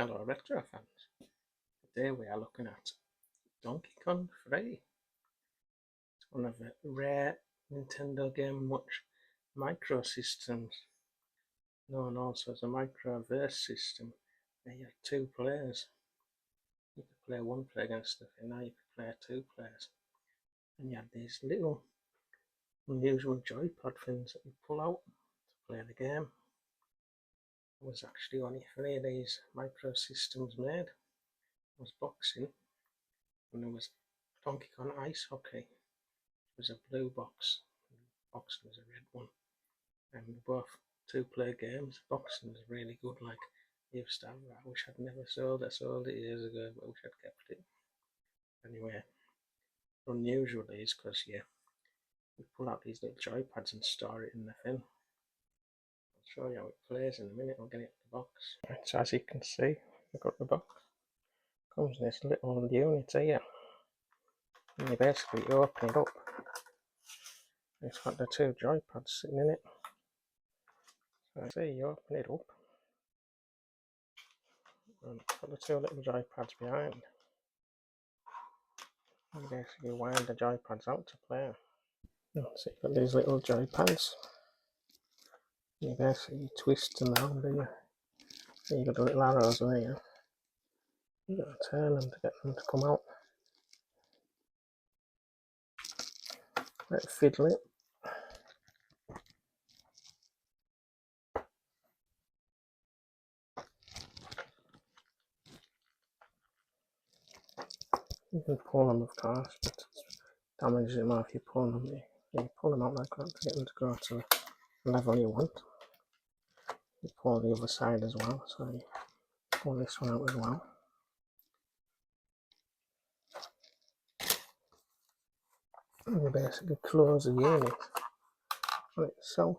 Hello retro fans, today we are looking at Donkey Kong 3. It's one of the rare Nintendo Game Watch microsystems, known also as a microverse system, where you have two players. You could play one player against the thing, now you could play two players. And you have these little unusual joypad things that you pull out to play the game. There was actually only 3 of these microsystems made. There was boxing, and there was Donkey Kong Ice Hockey. It was a blue box, boxing was a red one, and both two-player games. Boxing was really good, like I wish I'd never sold it. I sold it years ago, but I wish I'd kept it. Anyway, unusual is because we pull out these little joypads and store it in the thing. I'll show you how it plays in a minute. I'll get it in the box. Right, so as you can see, I've got the box. Comes in this little unit here, and you basically open it up. It's got the two joypads sitting in it. So see, you open it up, and got the two little joypads behind. You basically wind the joypads out to play. So you've got these little joypads. You basically twist them around here. You've got the little arrows there. You've got to turn them to get them to come out. Let it fiddle it. You can pull them, of course, but it damages them if you pull them. You pull them out like that to get them to go to the level you want. You pull the other side as well, so you pull this one out as well. And you basically close the unit on itself.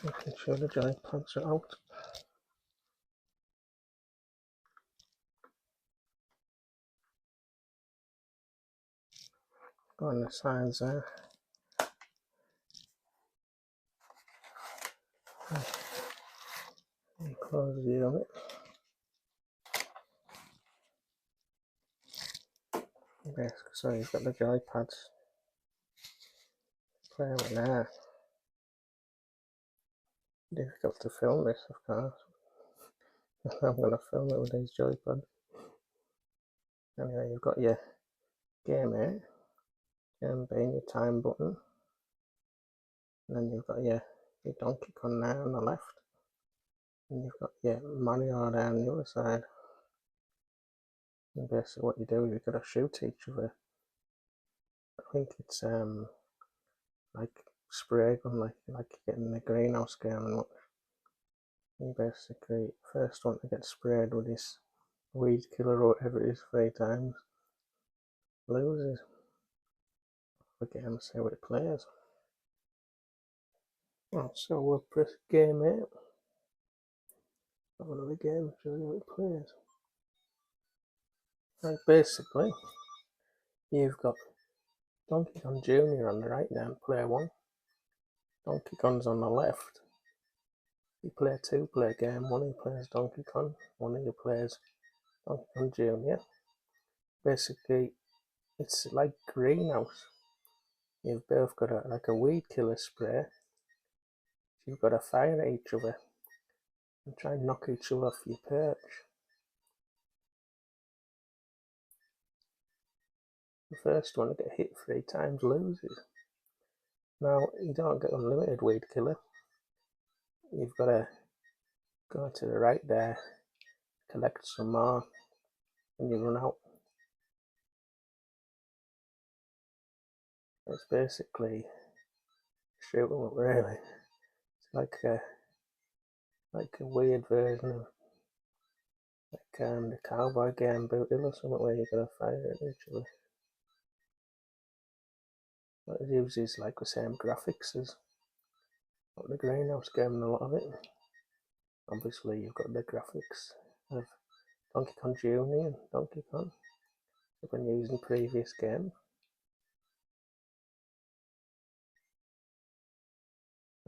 You can show the joypads are out. Go on the sides there. And close the unit. Basically, so you've got the joypads. Play with there. Difficult to film this, of course. I'm going to film it with these joypads. Anyway, you've got your game here, game being your time button, and then you've got your Donkey Kong there on the left, and you've got your Mario there on the other side. And basically what you do is you've got to shoot each other. I think it's like spray gun, like getting the greenhouse game and what. You basically, first one to get sprayed with this weed killer or whatever it is 3 times loses. The game, see how it plays. Right, so we'll press game 8. One of the games, show you how it plays. Right, basically, you've got Donkey Kong Jr. on the right now, player 1. Donkey Kong's on the left. You play a 2-player game. One of you plays Donkey Kong, one of you plays Donkey Kong Jr. Basically, it's like greenhouse. You've both got a weed killer spray. You've got to fire at each other and try and knock each other off your perch. The first one to get hit 3 times loses. Now, you don't get unlimited weed killer. You've got to go to the right there, collect some more, and you run out. It's basically shooting up, really. It's like a weird version of the cowboy game Boot Hill or something, where you gotta fire at each other. But it uses like the same graphics as the greenhouse game and a lot of it. Obviously you've got the graphics of Donkey Kong Jr. and Donkey Kong they've been used in previous games.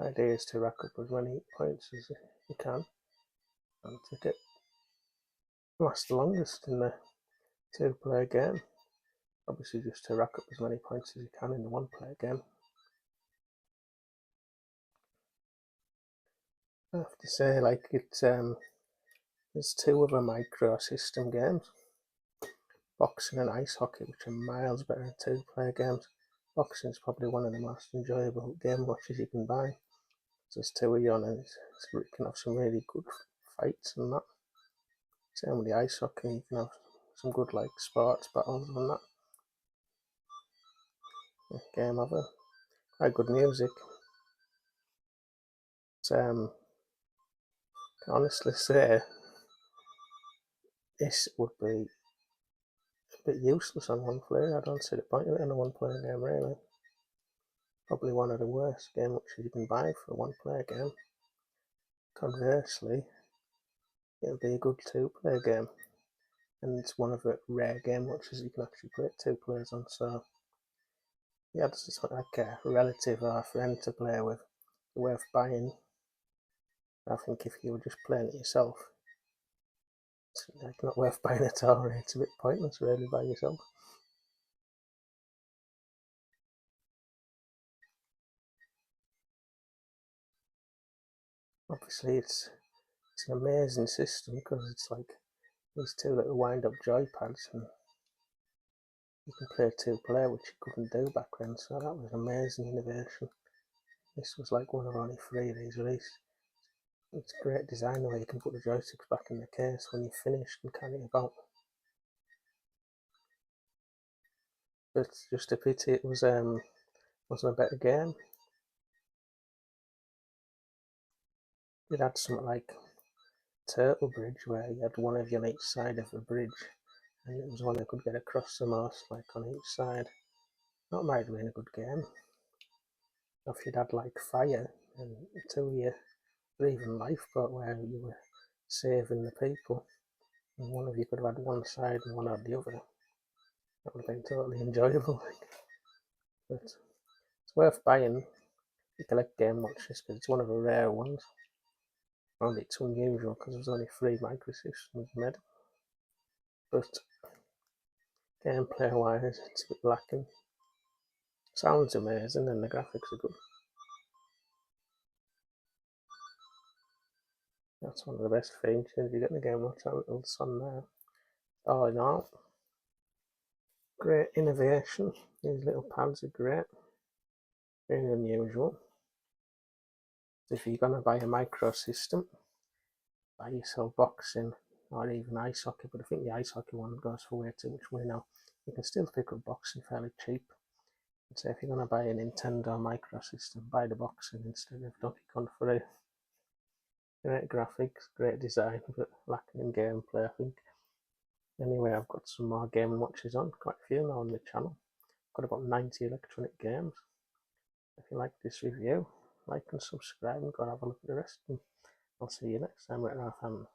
The idea is to rack up as many points as you can and to get last the longest in the two-player game. Obviously just to rack up as many points as you can in the one-player game. I have to say, like, there's two other micro system games, boxing and ice hockey, which are miles better than two-player games. Boxing is probably one of the most enjoyable game watches you can buy. There's two of you on, and you can have some really good fights and that. Same with the ice hockey, you can have some good like sports battles and that. The game have quite good music. I can honestly say this would be a bit useless on one player. I don't see the point of it in a one-player game really. Probably one of the worst game watches you can buy for a one-player game. Conversely, it'll be a good two-player game, and it's one of the rare game watches you can actually play two players on. So yeah, this is like a relative or a friend to play with, worth buying. I think if you were just playing it yourself, it's like not worth buying at all. It's a bit pointless really by yourself. Obviously, it's an amazing system because it's like these two little wind-up joypads, and you can play two-player, which you couldn't do back then. So that was an amazing innovation. This was like one of only 3 of these released. It's a great design the way you can put the joysticks back in the case when you're finished and carry it about. But it's just a pity it wasn't a better game. It had something like Turtle Bridge where you had one of you on each side of the bridge, and it was one that could get across the most, like on each side. That might have been a good game. If you'd had like fire and two of you, or even lifeboat where you were saving the people, and one of you could have had one side and one had the other. That would have been totally enjoyable. But it's worth buying if you collect game watches because it's one of the rare ones. And it's unusual because there's only 3 microsystems made. But gameplay wise, it's a bit lacking. Sounds amazing and the graphics are good. That's one of the best features you get in the game. Watch that little sun there. All in all, great innovation. These little pads are great. Very unusual. If you're going to buy a micro system, buy yourself boxing or even ice hockey, but I think the ice hockey one goes for way too much money now. You can still pick up boxing fairly cheap. So if you're going to buy a Nintendo micro system, buy the boxing instead of Donkey Kong free. Great graphics, great design, but lacking in gameplay, I think. Anyway, I've got some more game watches on, quite a few now on the channel. I've got about 90 electronic games. If you like this review, like and subscribe and go and have a look at the rest of them. I'll see you next time at our family.